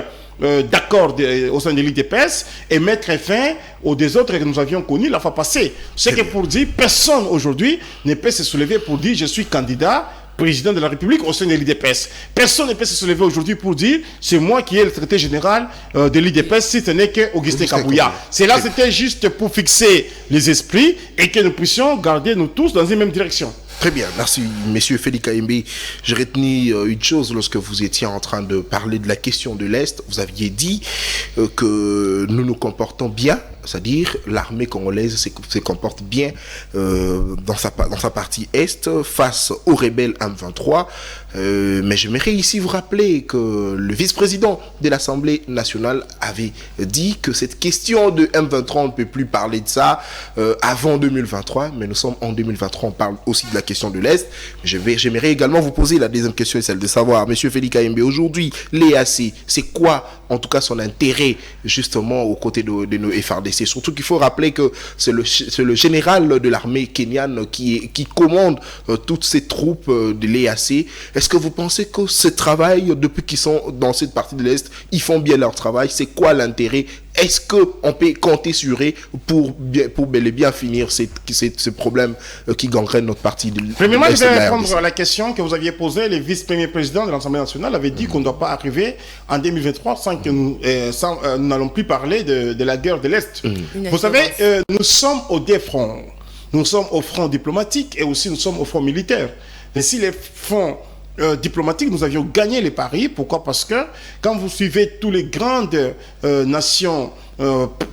d'accord au sein de l'IDPS et mettre fin aux désordres que nous avions connus la fois passée. C'est que pour dire, personne aujourd'hui ne peut se soulever pour dire je suis candidat président de la République au sein de l'IDPS. Personne ne peut se soulever aujourd'hui pour dire c'est moi qui est le secrétaire général de l'IDPS si ce n'est que Augustin Kabouya. C'est là, c'était juste pour fixer les esprits et que nous puissions garder nous tous dans une même direction. Très bien, merci Monsieur Félix Kayembe. J'ai retenu une chose lorsque vous étiez en train de parler de la question de l'Est. Vous aviez dit que nous nous comportons bien c'est-à-dire l'armée congolaise se comporte bien dans sa partie est face aux rebelles M23. Mais j'aimerais ici vous rappeler que le vice-président de l'Assemblée nationale avait dit que cette question de M23, on ne peut plus parler de ça avant 2023, mais nous sommes en 2023, on parle aussi de la question de l'Est. J'aimerais également vous poser la deuxième question, celle de savoir, Monsieur Félix Kayembe, aujourd'hui, l'EAC, c'est quoi en tout cas son intérêt justement aux côtés de nos FRDC? Surtout qu'il faut rappeler que c'est le général de l'armée kenyane qui commande toutes ces troupes de l'EAC. Est-ce que vous pensez que ce travail, depuis qu'ils sont dans cette partie de l'Est, ils font bien leur travail? C'est quoi l'intérêt? Est-ce qu'on peut compter sur eux pour bel et bien finir ce problème qui gangrène notre partie de l'Est? Premièrement, je vais répondre à la question que vous aviez posée. Le vice-premier président de l'Assemblée nationale avait dit qu'on ne doit pas arriver en 2023 sans que nous n'allons plus parler de la guerre de l'Est. Vous savez, nous sommes au deux fronts. Nous sommes au front diplomatique et aussi nous sommes au front militaire. Et si les fronts diplomatique, nous avions gagné les paris. Pourquoi? Parce que quand vous suivez toutes les grandes nations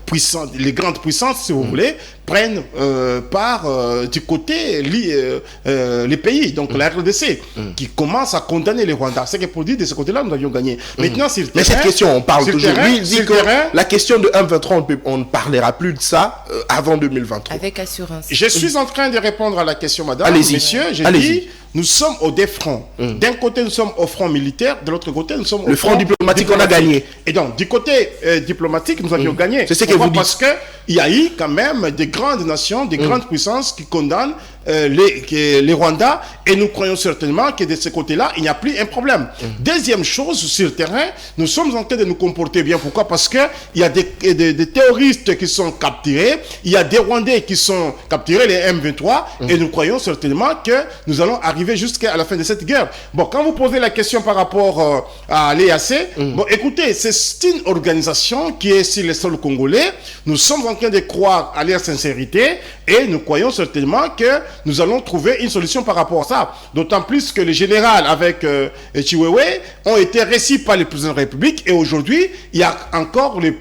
puissantes, les grandes puissances, si vous voulez, prennent part du côté les pays, donc la RDC, qui commence à condamner les Rwandais. C'est que pour dire de ce côté-là, nous avions gagné. Maintenant, sur le terrain, mais cette question, on parle toujours. Lui, il dit que la question de M23, on ne parlera plus de ça avant 2023. Avec assurance. Je suis en train de répondre à la question, madame. Allez-y. Monsieur, j'ai dit, nous sommes au deux fronts. D'un côté, nous sommes au front militaire, de l'autre côté, nous sommes au front diplomatique. On a gagné. Et donc, du côté diplomatique, nous avions gagné. C'est ce que vous dites. Parce qu'il y a eu quand même des grandes nations, des grandes puissances qui condamnent les Rwandais, et nous croyons certainement que de ce côté-là, il n'y a plus un problème. Deuxième chose, sur le terrain, nous sommes en train de nous comporter bien. Pourquoi? Parce qu'il y a des terroristes qui sont capturés, il y a des Rwandais qui sont capturés, les M23, et nous croyons certainement que nous allons arriver jusqu'à la fin de cette guerre. Bon, quand vous posez la question par rapport à l'EAC, bon, écoutez, c'est une organisation qui est sur le sol congolais. Nous sommes en train de croire à leur sincérité, et nous croyons certainement que nous allons trouver une solution par rapport à ça. D'autant plus que les généraux avec Chiwewe ont été reçus par le président de la République, et aujourd'hui, il y a encore le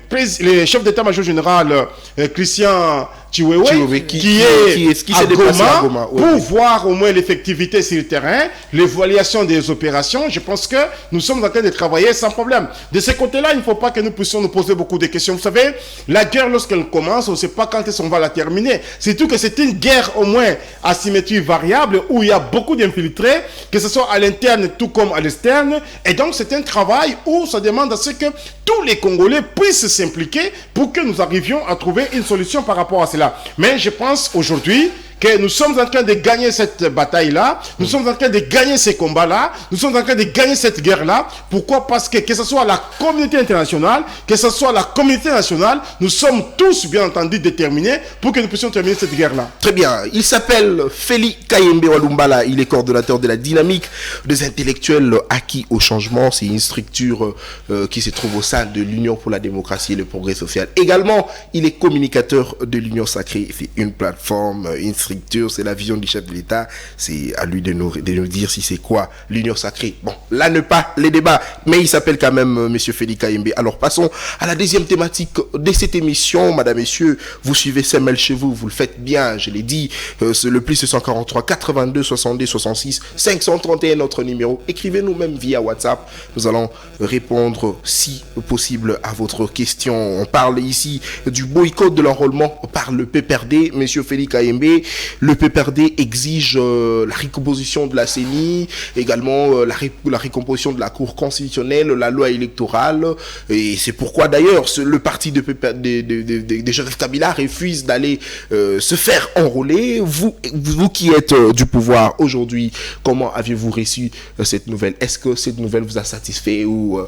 chef d'état-major général Christian Chiwewe qui est à Goma pour voir au moins l'effectivité sur le terrain, l'évaluation des opérations. Je pense que nous sommes en train de travailler sans problème. De ce côté-là, il ne faut pas que nous puissions nous poser beaucoup de questions. Vous savez, la guerre, lorsqu'elle commence, on ne sait pas quand est-ce qu'on va la terminer. Surtout que c'est une guerre au moins à symétrie variable où il y a beaucoup d'infiltrés, que ce soit à l'interne tout comme à l'externe. Et donc, c'est un travail où ça demande à ce que tous les Congolais puissent s'impliquer pour que nous arrivions à trouver une solution par rapport à cela. Mais je pense aujourd'hui que nous sommes en train de gagner cette bataille-là, nous sommes en train de gagner ces combats-là, nous sommes en train de gagner cette guerre-là. Pourquoi? Parce que ce soit la communauté internationale, que ce soit la communauté nationale, nous sommes tous, bien entendu, déterminés pour que nous puissions terminer cette guerre-là. Très bien. Il s'appelle Félix Kayembe Walumbala. Il est coordonnateur de la dynamique des intellectuels acquis au changement. C'est une structure qui se trouve au sein de l'Union pour la démocratie et le progrès social. Également, il est communicateur de l'Union sacrée. C'est une plateforme, une structure, c'est la vision du chef de l'État. C'est à lui de nous dire si c'est quoi l'Union sacrée. Bon, là ne pas les débats, mais il s'appelle quand même Monsieur Félix Kayembe. Alors passons à la deuxième thématique de cette émission. Madame, messieurs, vous suivez Semel chez vous, vous le faites bien, je l'ai dit. C'est le plus 143 82 62 66 531 notre numéro. Écrivez-nous même via WhatsApp. Nous allons répondre si possible à votre question. On parle ici du boycott de l'enrôlement par le PPRD. Monsieur Félix Kayembe, le PPRD exige la recomposition de la CENI, également la recomposition de la Cour constitutionnelle, la loi électorale, et c'est pourquoi d'ailleurs le parti de Joseph Kabila refuse d'aller se faire enrôler. Vous qui êtes du pouvoir aujourd'hui, comment avez-vous reçu cette nouvelle? Est-ce que cette nouvelle vous a satisfait ou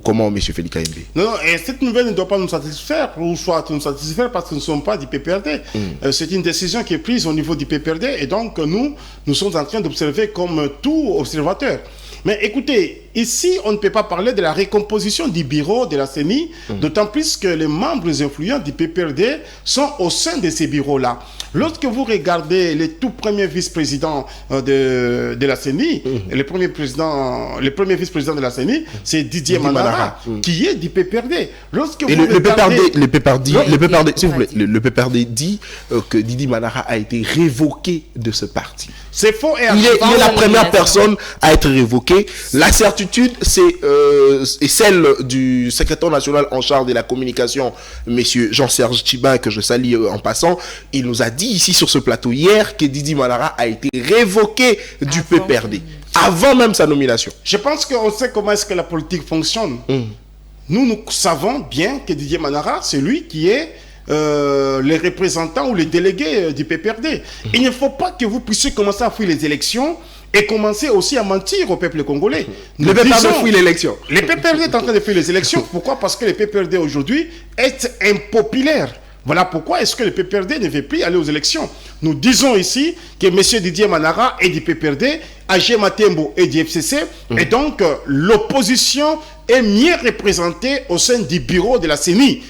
comment, monsieur Félix Kayembe? Non, et cette nouvelle ne doit pas nous satisfaire, ou soit nous satisfaire parce que nous ne sommes pas du PPRD. C'est une décision qui est prise au niveau du PPRD, et donc nous sommes en train d'observer comme tout observateur. Mais écoutez, ici, on ne peut pas parler de la récomposition du bureau de la CENI, d'autant plus que les membres influents du PPRD sont au sein de ces bureaux-là. Lorsque vous regardez les tout premiers vice-présidents de la CENI, le premier vice-président de la CENI, c'est Didier Manara, qui est du PPRD. Lorsque et vous le PPRD, s'il vous plaît, le PPRD dit que Didier Manara a été révoqué de ce parti. C'est faux et il est la première personne à être révoquée. La certitude, c'est celle du secrétaire national en charge de la communication, monsieur Jean-Serge Tchibin, que je salue en passant. Il nous a dit ici sur ce plateau hier que Didier Manara a été révoqué du PPRD, avant même sa nomination. Je pense qu'on sait comment est-ce que la politique fonctionne. Nous savons bien que Didier Manara, c'est lui qui est les représentants ou les délégués du PPRD. Il ne faut pas que vous puissiez commencer à fuir les élections et commencer aussi à mentir au peuple congolais. Le PPRD fuit l'élection. Le PPRD est en train de fuir les élections. Pourquoi? Parce que le PPRD aujourd'hui est impopulaire. Voilà pourquoi est-ce que le PPRD ne veut plus aller aux élections. Nous disons ici que M. Didier Manara est du PPRD, A.G. Matembo est du FCC, et donc l'opposition est mieux représentée au sein du bureau de la CENI.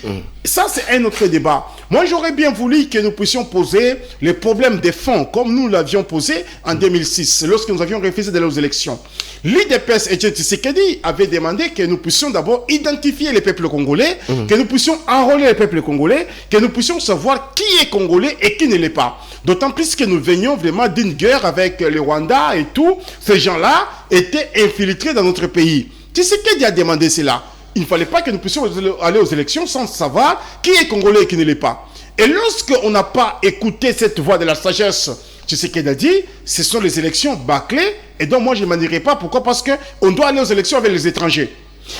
Ça, c'est un autre débat. Moi, j'aurais bien voulu que nous puissions poser les problèmes des fonds, comme nous l'avions posé en 2006, lorsque nous avions refusé d'aller aux élections. L'IDPS et Tshisekedi avaient demandé que nous puissions d'abord identifier les peuples congolais, que nous puissions enrôler les peuples congolais, que nous puissions savoir qui est congolais et qui ne l'est pas. D'autant plus que nous venions vraiment d'une guerre avec le Rwanda et tout. Ces gens-là étaient infiltrés dans notre pays. Tshisekedi a demandé cela. Il ne fallait pas que nous puissions aller aux élections sans savoir qui est congolais et qui ne l'est pas. Et lorsqu'on n'a pas écouté cette voix de la sagesse, Tshisekedi a dit, ce sont les élections bâclées, et donc moi je ne m'en irai pas. Pourquoi? Parce qu'on doit aller aux élections avec les étrangers.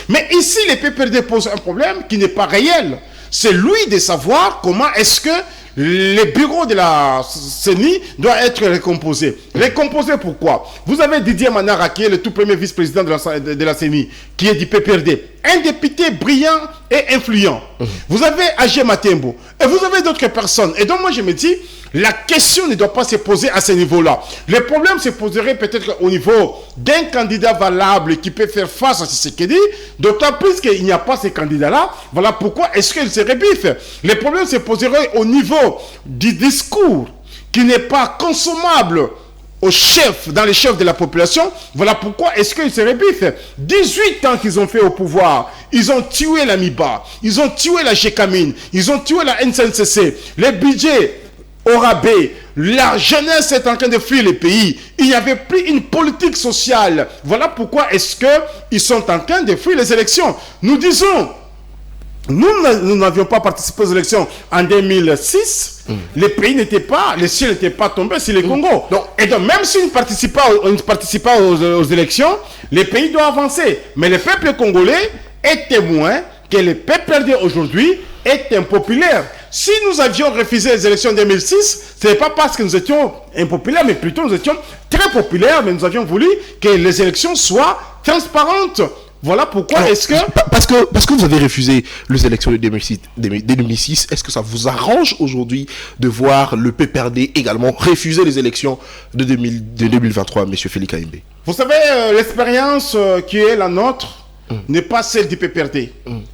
Mais ici, les PPRD posent un problème qui n'est pas réel. C'est lui de savoir comment est-ce que les bureaux de la CENI doivent être récomposés. Récomposés pourquoi? Vous avez Didier Manara, qui est le tout premier vice-président de la CENI, qui est du PPRD. Un député brillant et influent. Vous avez A.G. Matembo. Et vous avez d'autres personnes. Et donc moi je me dis, la question ne doit pas se poser à ce niveau-là. Le problème se poserait peut-être au niveau d'un candidat valable qui peut faire face à Tshisekedi, d'autant plus qu'il n'y a pas ces candidats-là. Voilà pourquoi est-ce qu'il se rebiffe. Le problème se poserait au niveau du discours qui n'est pas consommable aux chefs, dans les chefs de la population. Voilà pourquoi est-ce qu'ils se rebiffent. 18 ans qu'ils ont fait au pouvoir. Ils ont tué la MIBA. Ils ont tué la GECAMINE. Ils ont tué la NCNCC. Les budgets au rabais. La jeunesse est en train de fuir le pays. Il n'y avait plus une politique sociale. Voilà pourquoi est-ce qu'ils sont en train de fuir les élections. Nous disons, nous n'avions pas participé aux élections en 2006. Le pays n'était pas, le ciel n'était pas tombé sur le Congo. Et donc, même si on ne participe pas aux élections, le pays doit avancer. Mais le peuple congolais est témoin que le PPRD aujourd'hui est impopulaire. Si nous avions refusé les élections en 2006, ce n'est pas parce que nous étions impopulaires, mais plutôt nous étions très populaires, mais nous avions voulu que les élections soient transparentes. Voilà pourquoi. Alors, est-ce que... Parce que vous avez refusé les élections de 2006, est-ce que ça vous arrange aujourd'hui de voir le PPRD également refuser les élections de 2023, M. Félix Kaïmbé? Vous savez, l'expérience qui est la nôtre n'est pas celle du PPRD.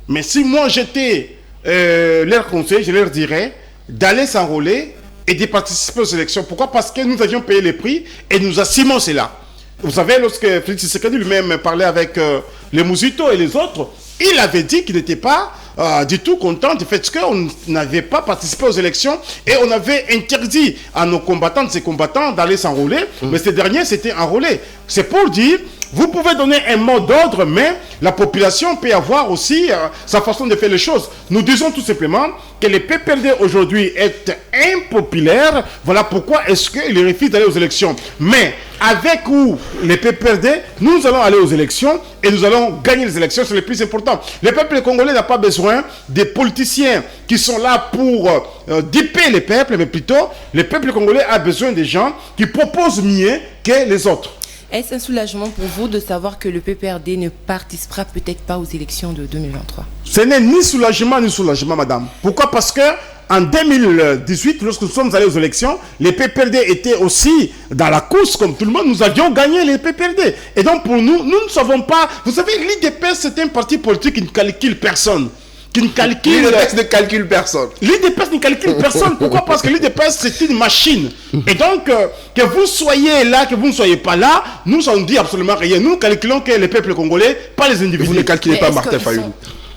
Mais si moi j'étais leur conseil, je leur dirais d'aller s'enrôler et de participer aux élections. Pourquoi? Parce que nous avions payé les prix et nous assumons cela. Vous savez, lorsque Félix Tshisekedi lui-même parlait avec les Mouzito et les autres, il avait dit qu'il n'était pas du tout content du fait qu'on n'avait pas participé aux élections et on avait interdit à nos combattants, de ces combattants, d'aller s'enrôler, mais ces derniers s'étaient enrôlés. C'est pour dire, vous pouvez donner un mot d'ordre, mais la population peut avoir aussi sa façon de faire les choses. Nous disons tout simplement que le PPRD aujourd'hui est impopulaire. Voilà pourquoi est-ce qu'il refuse d'aller aux élections. Mais avec ou les PPRD, nous allons aller aux élections et nous allons gagner les élections. C'est le plus important. Le peuple congolais n'a pas besoin des politiciens qui sont là pour duper les peuples, mais plutôt le peuple congolais a besoin des gens qui proposent mieux que les autres. Est-ce un soulagement pour vous de savoir que le PPRD ne participera peut-être pas aux élections de 2023? Ce n'est ni soulagement, madame. Pourquoi? Parce que en 2018, lorsque nous sommes allés aux élections, les PPRD étaient aussi dans la course, comme tout le monde. Nous avions gagné les PPRD. Et donc, pour nous, nous ne savons pas... Vous savez, l'IDPS, c'est un parti politique qui ne calcule personne. Qui ne calcule... L'IDPS ne calcule personne. L'IDPS ne calcule personne. Pourquoi? Parce que l'IDPS, c'est une machine. Et donc, que vous soyez là, que vous ne soyez pas là, nous, on ne dit absolument rien. Nous calculons que les peuples congolais, pas les individus. Vous ne calculez pas Martin Fayoulou.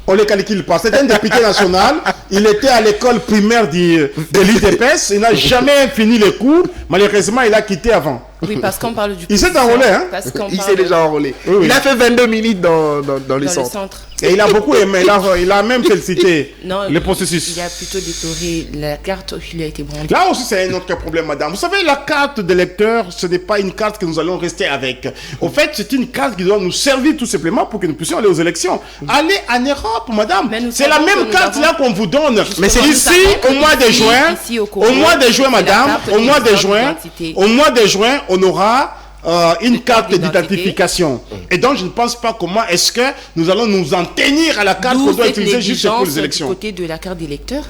On ne les calcule pas. C'est un député national. Il était à l'école primaire de l'IDPS. Il n'a jamais fini les cours. Malheureusement, il a quitté avant. Oui, parce qu'on parle du... Il s'est enrôlé, hein? Il s'est déjà enrôlé. Oui. Il a fait 22 minutes dans les centres. Et il a beaucoup aimé. Il a même félicité le processus. Il a plutôt déploré la carte qui lui a été brandie. Là aussi, c'est un autre problème, madame. Vous savez, la carte d'électeur, ce n'est pas une carte que nous allons rester avec. Au fait, c'est une carte qui doit nous servir tout simplement pour que nous puissions aller aux élections. Allez en Europe, madame. C'est la même carte là qu'on vous donne. Mais c'est ici, au mois de juin, au mois de juin, madame, au mois de juin, on aura une carte d'identification. Et donc, je ne pense pas comment est-ce que nous allons nous en tenir à la carte qu'on doit utiliser juste pour les élections. Du côté de la carte d'électeur.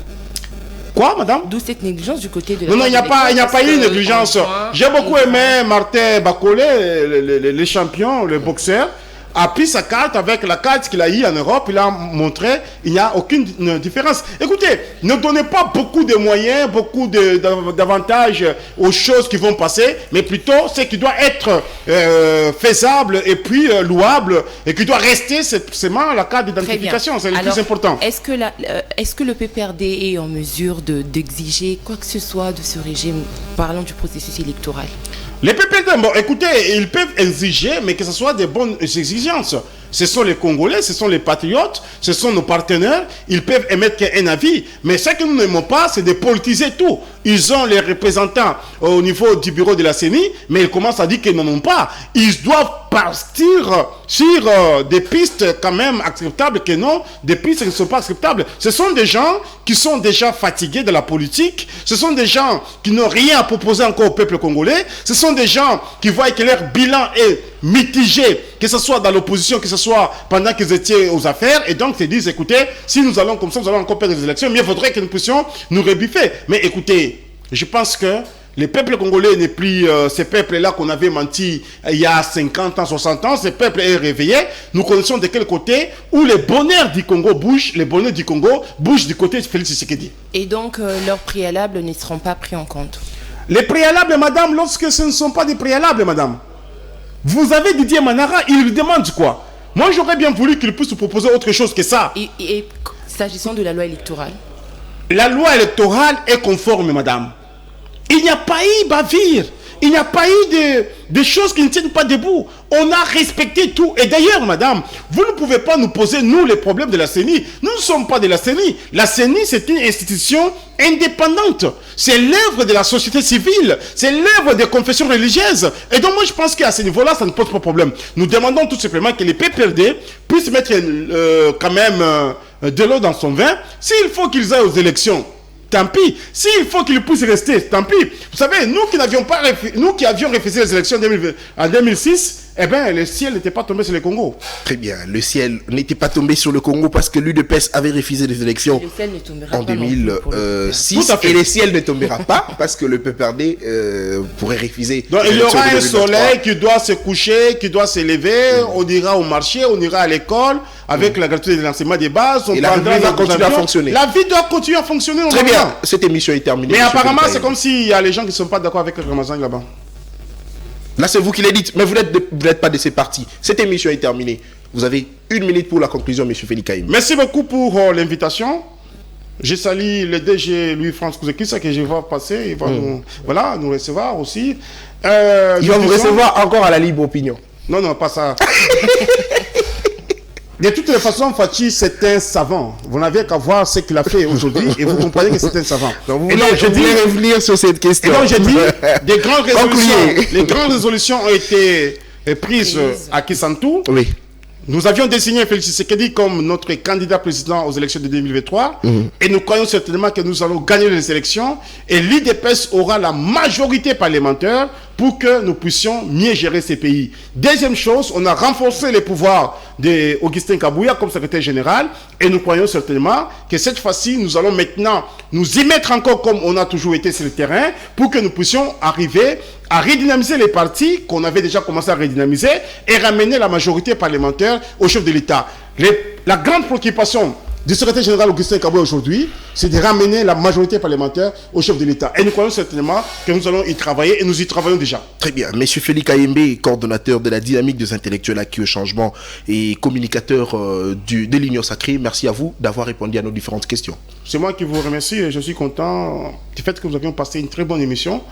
Quoi, madame? D'où cette négligence du côté de la... Non, il n'y a pas eu une négligence. J'ai beaucoup aimé Martin Bacolé, le champion, le boxeur, a pris sa carte avec la carte qu'il a eue en Europe, il a montré, il n'y a aucune différence. Écoutez, ne donnez pas beaucoup de moyens, beaucoup d'avantages aux choses qui vont passer, mais plutôt ce qui doit être faisable et puis louable et qui doit rester, c'est seulement la carte d'identification, c'est le plus important. Est-ce que le PPRD est en mesure d'exiger quoi que ce soit de ce régime, parlant du processus électoral? Les PPRD, bon, écoutez, ils peuvent exiger, mais que ce soit des bonnes exigences. Ce sont les Congolais, ce sont les patriotes, ce sont nos partenaires. Ils peuvent émettre un avis. Mais ce que nous n'aimons pas, c'est de politiser tout. Ils ont les représentants au niveau du bureau de la CENI, mais ils commencent à dire qu'ils n'en ont pas. Ils doivent partir sur des pistes quand même acceptables, que non, des pistes qui ne sont pas acceptables. Ce sont des gens qui sont déjà fatigués de la politique. Ce sont des gens qui n'ont rien à proposer encore au peuple congolais. Ce sont des gens qui voient que leur bilan est mitigé, que ce soit dans l'opposition, que ce soit pendant qu'ils étaient aux affaires, et donc ils disent, écoutez, si nous allons comme ça, nous allons encore perdre les élections, mieux vaudrait que nous puissions nous rebiffer. Mais écoutez, je pense que les peuples congolais n'est plus ces peuples-là qu'on avait menti il y a 50 ans, 60 ans, ces peuples est réveillé. Nous connaissons de quel côté où le bonheur du Congo bouge, le bonheur du Congo bouge du côté de Félix Tshisekedi. Et donc, leurs préalables ne seront pas pris en compte? Les préalables, madame, lorsque ce ne sont pas des préalables, madame. Vous avez Didier Manara, il lui demande quoi? Moi, j'aurais bien voulu qu'il puisse proposer autre chose que ça. Et s'agissant de la loi électorale? La loi électorale est conforme, madame. Il n'y a pas eu bavure. Il n'y a pas eu de choses qui ne tiennent pas debout. On a respecté tout. Et d'ailleurs, madame, vous ne pouvez pas nous poser, nous, les problèmes de la CENI. Nous ne sommes pas de la CENI. La CENI, c'est une institution indépendante. C'est l'œuvre de la société civile. C'est l'œuvre des confessions religieuses. Et donc, moi, je pense qu'à ce niveau-là, ça ne pose pas de problème. Nous demandons tout simplement que les PPRD puissent mettre quand même de l'eau dans son vin. S'il faut qu'ils aillent aux élections, tant pis. S'il faut qu'il puisse rester, tant pis. Vous savez, nous qui avions refusé les élections en 2006, eh bien, le ciel n'était pas tombé sur le Congo. Très bien. Le ciel n'était pas tombé sur le Congo parce que l'UDPS avait refusé les élections en 2006. Et le ciel ne tombera pas parce que le PPRD pourrait refuser. Donc, il y aura un soleil qui doit se coucher, qui doit se lever. On ira au marché, on ira à l'école avec la gratuité de l'enseignement des bases. Et la vie va continuer à fonctionner. La vie doit continuer à fonctionner. Très bien. Cette émission est terminée. Mais apparemment, c'est comme s'il y a les gens qui ne sont pas d'accord avec le Ramazan là-bas. Là, c'est vous qui le dites, mais vous n'êtes pas de ces partis. Cette émission est terminée. Vous avez 1 minute pour la conclusion, M. Félix Kaïm. Merci beaucoup pour l'invitation. Je salue le DG Louis-France Kouzekissa que je vois passer. Il va nous recevoir aussi. Il va vous recevoir encore à la libre opinion. Non, pas ça. De toutes les façons, Fachi, c'est un savant. Vous n'avez qu'à voir ce qu'il a fait aujourd'hui et vous comprenez que c'est un savant. Donc, je voulais revenir sur cette question. Et donc, j'ai dit, les grandes résolutions ont été prises à Kisantou. Oui. Nous avions désigné Félix Tshisekedi comme notre candidat président aux élections de 2023. Et nous croyons certainement que nous allons gagner les élections. Et l'IDPS aura la majorité parlementaire pour que nous puissions mieux gérer ces pays. Deuxième chose, on a renforcé les pouvoirs d'Augustin Kabouya comme secrétaire général et nous croyons certainement que cette fois-ci, nous allons maintenant nous y mettre encore comme on a toujours été sur le terrain pour que nous puissions arriver à redynamiser les partis qu'on avait déjà commencé à redynamiser et ramener la majorité parlementaire au chef de l'État. La grande préoccupation du secrétaire général Augustin Kabouya aujourd'hui, c'est de ramener la majorité parlementaire au chef de l'État. Et nous croyons certainement que nous allons y travailler et nous y travaillons déjà. Très bien. Monsieur Félix Ayembe, coordonnateur de la dynamique des intellectuels acquis au changement et communicateur de l'Union Sacrée, merci à vous d'avoir répondu à nos différentes questions. C'est moi qui vous remercie et je suis content du fait que nous avions passé une très bonne émission.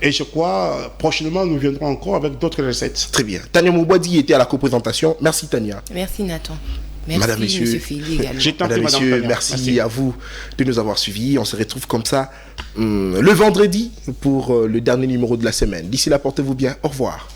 Et je crois, prochainement, nous viendrons encore avec d'autres recettes. Très bien. Tania Moubouadi était à la coprésentation. Merci Tania. Merci Nathan. Merci Madame, Monsieur, Félix également. Madame, Messieurs, merci à vous de nous avoir suivis. On se retrouve comme ça le vendredi pour le dernier numéro de la semaine. D'ici là, portez-vous bien. Au revoir.